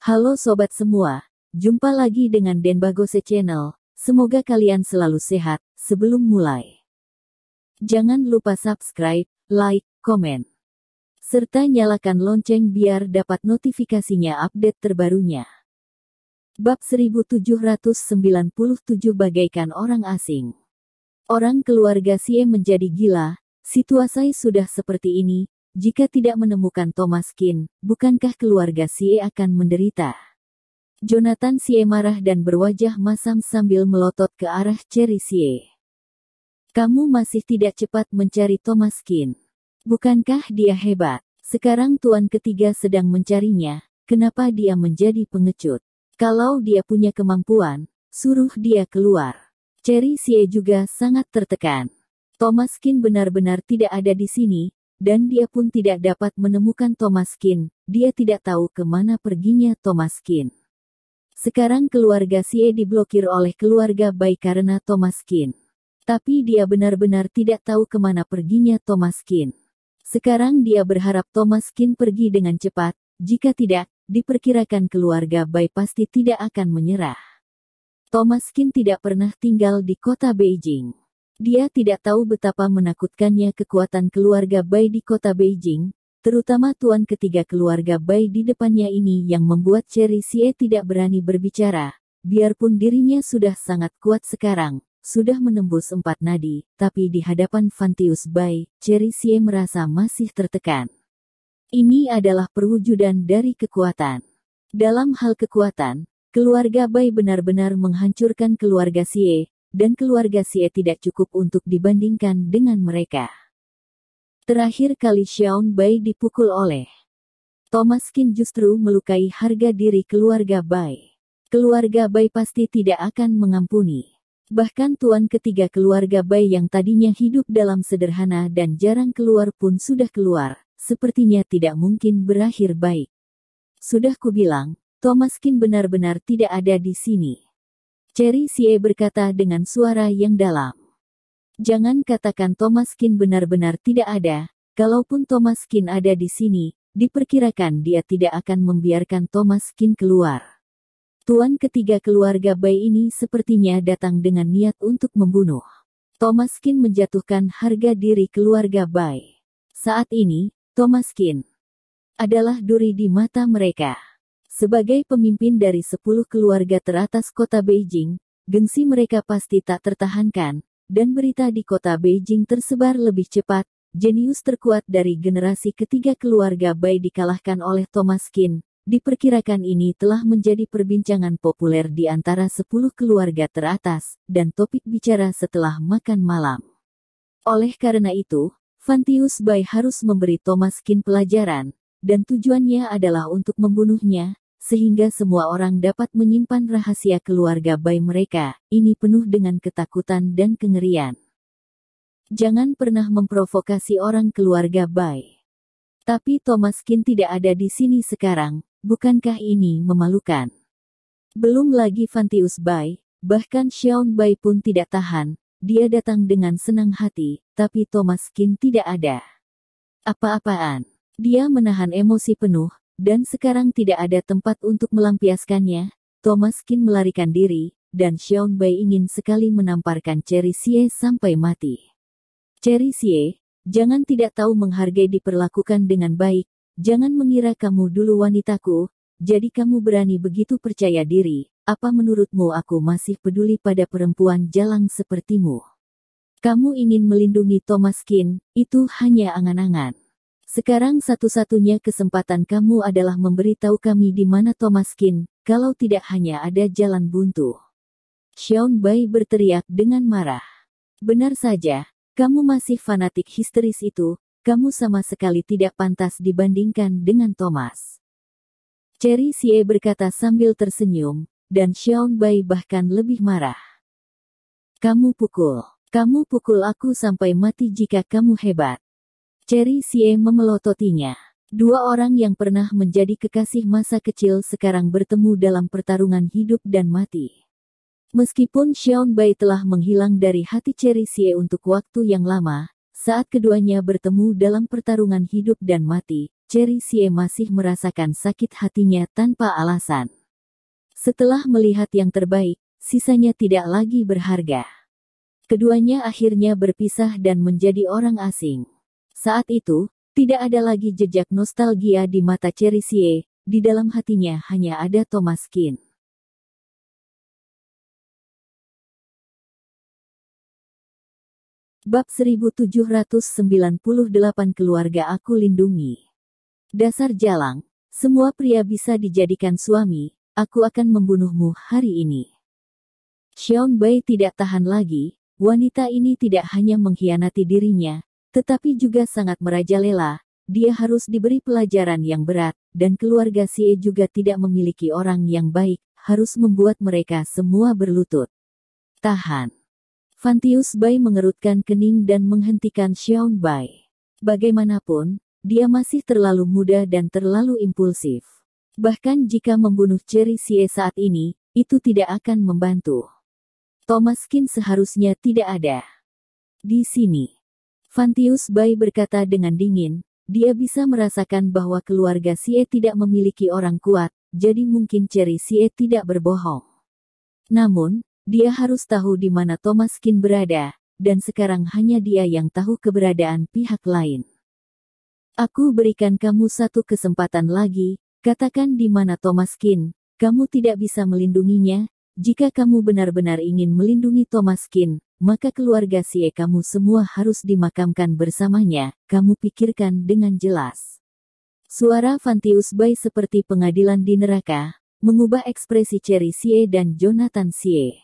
Halo sobat semua, jumpa lagi dengan Denbagose Channel. Semoga kalian selalu sehat. Sebelum mulai, jangan lupa subscribe, like, komen, serta nyalakan lonceng biar dapat notifikasinya update terbarunya. Bab 1797 bagaikan orang asing. Orang keluarga Sie menjadi gila. Situasi sudah seperti ini. Jika tidak menemukan Thomas Kin, bukankah keluarga Sie akan menderita? Jonathan Sie marah dan berwajah masam sambil melotot ke arah Cherry Sie. Kamu masih tidak cepat mencari Thomas Kin. Bukankah dia hebat? Sekarang tuan ketiga sedang mencarinya, kenapa dia menjadi pengecut? Kalau dia punya kemampuan, suruh dia keluar. Cherry Sie juga sangat tertekan. Thomas Kin benar-benar tidak ada di sini. Dan dia pun tidak dapat menemukan Thomas Kin. Dia tidak tahu kemana perginya Thomas Kin. Sekarang keluarga Sie diblokir oleh keluarga Bai karena Thomas Kin. Tapi dia benar-benar tidak tahu kemana perginya Thomas Kin. Sekarang dia berharap Thomas Kin pergi dengan cepat. Jika tidak, diperkirakan keluarga Bai pasti tidak akan menyerah. Thomas Kin tidak pernah tinggal di kota Beijing. Dia tidak tahu betapa menakutkannya kekuatan keluarga Bai di kota Beijing, terutama tuan ketiga keluarga Bai di depannya ini yang membuat Cherry Sie tidak berani berbicara. Biarpun dirinya sudah sangat kuat sekarang, sudah menembus 4 nadi, tapi di hadapan Fantius Bai, Cherry Sie merasa masih tertekan. Ini adalah perwujudan dari kekuatan. Dalam hal kekuatan, keluarga Bai benar-benar menghancurkan keluarga Sie. Dan keluarga Sie tidak cukup untuk dibandingkan dengan mereka. Terakhir kali Xiaon Bai dipukul oleh Thomas Kin justru melukai harga diri keluarga Bai. Keluarga Bai pasti tidak akan mengampuni. Bahkan tuan ketiga keluarga Bai yang tadinya hidup dalam sederhana dan jarang keluar pun sudah keluar. Sepertinya tidak mungkin berakhir baik. Sudah kubilang, Thomas Kin benar-benar tidak ada di sini. Cherry Sie berkata dengan suara yang dalam. Jangan katakan Thomas Kin benar-benar tidak ada. Kalaupun Thomas Kin ada di sini, diperkirakan dia tidak akan membiarkan Thomas Kin keluar. Tuan ketiga keluarga Bai ini sepertinya datang dengan niat untuk membunuh. Thomas Kin menjatuhkan harga diri keluarga Bai. Saat ini, Thomas Kin adalah duri di mata mereka. Sebagai pemimpin dari 10 keluarga teratas kota Beijing, gengsi mereka pasti tak tertahankan, dan berita di kota Beijing tersebar lebih cepat. Jenius terkuat dari generasi ketiga keluarga Bai dikalahkan oleh Thomas Kin. Diperkirakan ini telah menjadi perbincangan populer di antara 10 keluarga teratas, dan topik bicara setelah makan malam. Oleh karena itu, Fantius Bai harus memberi Thomas Kin pelajaran, dan tujuannya adalah untuk membunuhnya. Sehingga semua orang dapat menyimpan rahasia keluarga Bai mereka. Ini penuh dengan ketakutan dan kengerian. Jangan pernah memprovokasi orang keluarga Bai. Tapi Thomas Kin tidak ada di sini sekarang. Bukankah ini memalukan? Belum lagi Fantius Bai, bahkan Xiaon Bai pun tidak tahan. Dia datang dengan senang hati, tapi Thomas Kin tidak ada. Apa-apaan? Dia menahan emosi penuh. Dan sekarang tidak ada tempat untuk melampiaskannya. Thomas Kin melarikan diri, dan Xiaon Bai ingin sekali menamparkan Cherry Sie sampai mati. Cherry Sie, jangan tidak tahu menghargai diperlakukan dengan baik. Jangan mengira kamu dulu wanitaku, jadi kamu berani begitu percaya diri. Apa menurutmu aku masih peduli pada perempuan jalang sepertimu? Kamu ingin melindungi Thomas Kin, itu hanya angan-angan. Sekarang satu-satunya kesempatan kamu adalah memberitahu kami di mana Thomas Kin, kalau tidak hanya ada jalan buntu. Xiaon Bai berteriak dengan marah. Benar saja, kamu masih fanatik histeris itu, kamu sama sekali tidak pantas dibandingkan dengan Thomas. Cherry Sie berkata sambil tersenyum, dan Xiaon Bai bahkan lebih marah. Kamu pukul aku sampai mati jika kamu hebat. Cherry Sie memelototinya. Dua orang yang pernah menjadi kekasih masa kecil sekarang bertemu dalam pertarungan hidup dan mati. Meskipun Xiaon Bai telah menghilang dari hati Cherry Sie untuk waktu yang lama, saat keduanya bertemu dalam pertarungan hidup dan mati, Cherry Xie masih merasakan sakit hatinya tanpa alasan. Setelah melihat yang terbaik, sisanya tidak lagi berharga. Keduanya akhirnya berpisah dan menjadi orang asing. Saat itu, tidak ada lagi jejak nostalgia di mata Cherry Xie, di dalam hatinya hanya ada Thomas Qin. Bab 1798 Keluarga Aku Lindungi. Dasar jalang, semua pria bisa dijadikan suami, aku akan membunuhmu hari ini. Xiao Bai tidak tahan lagi, wanita ini tidak hanya mengkhianati dirinya, tetapi juga sangat merajalela, dia harus diberi pelajaran yang berat, dan keluarga Xie juga tidak memiliki orang yang baik, harus membuat mereka semua berlutut. Tahan. Fantius Bai mengerutkan kening dan menghentikan Xiao Bai. Bagaimanapun, dia masih terlalu muda dan terlalu impulsif. Bahkan jika membunuh Cherry Xie saat ini, itu tidak akan membantu. Thomas Qin seharusnya tidak ada di sini. Fantius Bai berkata dengan dingin, dia bisa merasakan bahwa keluarga Xie tidak memiliki orang kuat, jadi mungkin Cherry Xie tidak berbohong. Namun, dia harus tahu di mana Thomas Qin berada, dan sekarang hanya dia yang tahu keberadaan pihak lain. Aku berikan kamu satu kesempatan lagi, katakan di mana Thomas Qin, kamu tidak bisa melindunginya, jika kamu benar-benar ingin melindungi Thomas Qin, maka keluarga Xie kamu semua harus dimakamkan bersamanya, kamu pikirkan dengan jelas. Suara Fantius Bai seperti pengadilan di neraka, mengubah ekspresi Cherry Xie dan Jonathan Xie.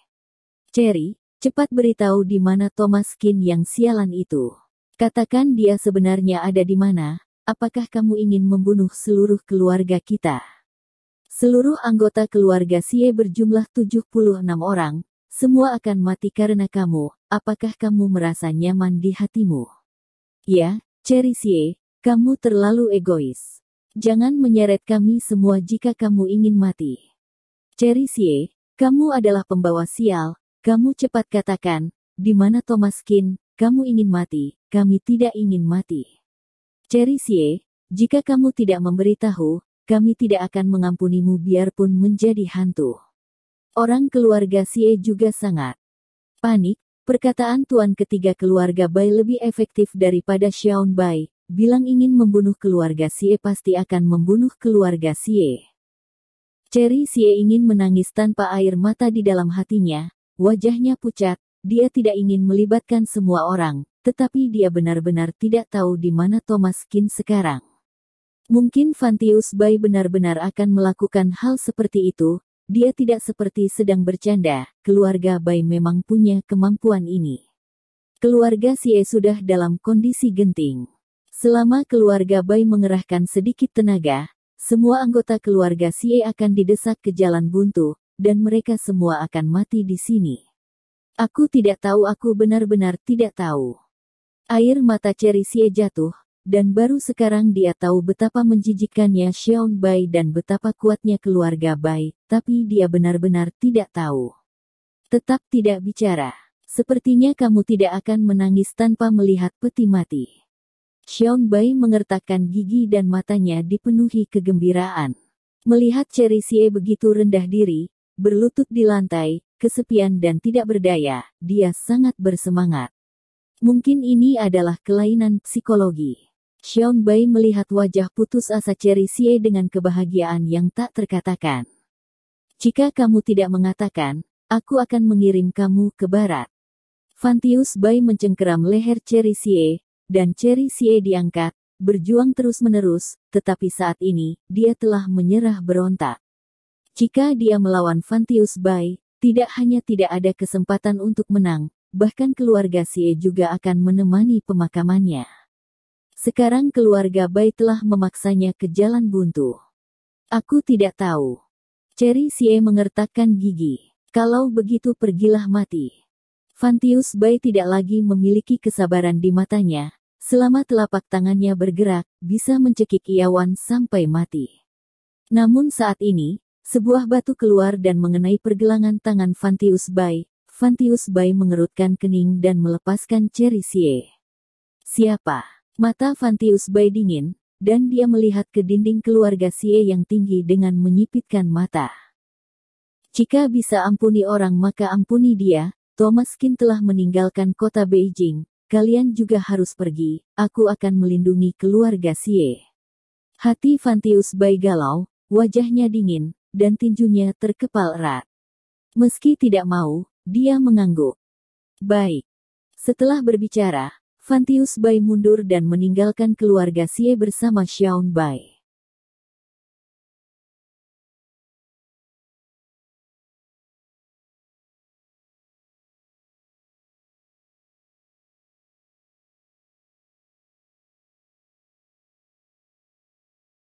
Cherry, cepat beritahu di mana Thomas Qin yang sialan itu. Katakan dia sebenarnya ada di mana, apakah kamu ingin membunuh seluruh keluarga kita? Seluruh anggota keluarga Xie berjumlah 76 orang, semua akan mati karena kamu, apakah kamu merasa nyaman di hatimu? Ya, Cherry Xie, kamu terlalu egois. Jangan menyeret kami semua jika kamu ingin mati. Cherry Xie, kamu adalah pembawa sial, kamu cepat katakan, di mana Thomas Qin, kamu ingin mati, kami tidak ingin mati. Cherry Xie, jika kamu tidak memberitahu, kami tidak akan mengampunimu biarpun menjadi hantu. Orang keluarga Xie juga sangat panik, perkataan tuan ketiga keluarga Bai lebih efektif daripada Xiao Bai, bilang ingin membunuh keluarga Xie pasti akan membunuh keluarga Xie. Cherry Xie ingin menangis tanpa air mata di dalam hatinya, wajahnya pucat, dia tidak ingin melibatkan semua orang, tetapi dia benar-benar tidak tahu di mana Thomas Qin sekarang. Mungkin Fantius Bai benar-benar akan melakukan hal seperti itu, dia tidak seperti sedang bercanda, keluarga Bai memang punya kemampuan ini. Keluarga Xie sudah dalam kondisi genting. Selama keluarga Bai mengerahkan sedikit tenaga, semua anggota keluarga Xie akan didesak ke jalan buntu, dan mereka semua akan mati di sini. Aku tidak tahu, aku benar-benar tidak tahu. Air mata Cherry Xie jatuh, dan baru sekarang dia tahu betapa menjijikkannya Xiao Bai dan betapa kuatnya keluarga Bai, tapi dia benar-benar tidak tahu. Tetap tidak bicara. Sepertinya kamu tidak akan menangis tanpa melihat peti mati. Xiao Bai mengertakkan gigi dan matanya dipenuhi kegembiraan. Melihat Cherry Xie begitu rendah diri, berlutut di lantai, kesepian dan tidak berdaya, dia sangat bersemangat. Mungkin ini adalah kelainan psikologi. Xiao Bai melihat wajah putus asa Cherry Xie dengan kebahagiaan yang tak terkatakan. Jika kamu tidak mengatakan, aku akan mengirim kamu ke barat. Fantius Bai mencengkeram leher Cherry Xie, dan Cherry Xie diangkat, berjuang terus-menerus, tetapi saat ini, dia telah menyerah berontak. Jika dia melawan Fantius Bai, tidak hanya tidak ada kesempatan untuk menang, bahkan keluarga Xie juga akan menemani pemakamannya. Sekarang keluarga Bai telah memaksanya ke jalan buntu. Aku tidak tahu. Cherry Xie mengertakkan gigi. Kalau begitu pergilah mati. Fantius Bai tidak lagi memiliki kesabaran di matanya. Selama telapak tangannya bergerak, bisa mencekik Iawan sampai mati. Namun saat ini, sebuah batu keluar dan mengenai pergelangan tangan Fantius Bai. Fantius Bai mengerutkan kening dan melepaskan Cherry Xie. Siapa? Mata Fantius Bai dingin, dan dia melihat ke dinding keluarga Xie yang tinggi dengan menyipitkan mata. Jika bisa ampuni orang maka ampuni dia, Thomas Qin telah meninggalkan kota Beijing, kalian juga harus pergi, aku akan melindungi keluarga Xie. Hati Fantius Bai galau, wajahnya dingin, dan tinjunya terkepal erat. Meski tidak mau, dia mengangguk. Baik. Setelah berbicara, Fantius Bai mundur dan meninggalkan keluarga Xie bersama Xiaon Bai.